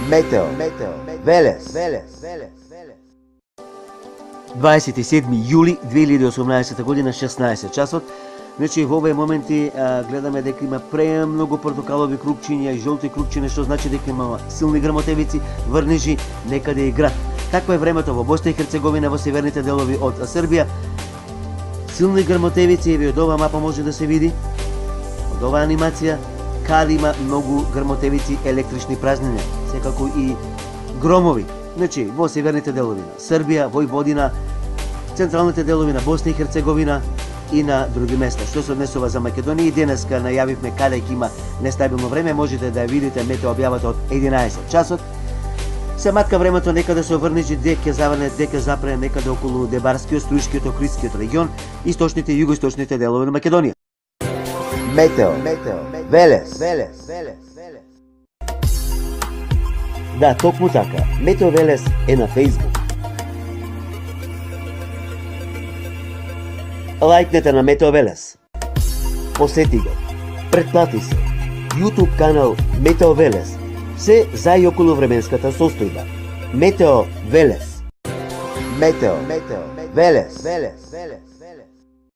Метео Велес. 27 јули 2018 година, 16 часот. Значи во овие моменти гледаме дека има премногу портокалови крупчиња и жолти крупчиња, што значи дека има силни грмотевици, врнежи, некаде и град. Такво е времето во Босна и Херцеговина, во северните делови од Србија. Силни грмотевици, и од оваа мапа може да се види, од оваа анимација, каде има многу грмотевици, електрични празнења, секако и громови. Значи, во северните делови на Србија, Војводина, централните делови на Босна и Херцеговина и на други места. Што се однесува за Македонија, и денеска најавивме каде ќе има нестабилно време, можете да видите метео објавата од 11 часот. Сематка времето некаде се оврнежи, дека ќе заврне, дека ќе запре некаде околу Дебарскиот, Струјскиот, Охридскиот регион, источните и југоисточните делови на Македонија. Метео Велес. Да, токму така. Метео Велес е на Facebook. Лајкнете на Метео Велес. Посети го. Претплати се. YouTube канал Метео Велес. Се за и околу временската состојба. Метео Велес. Метео Велес.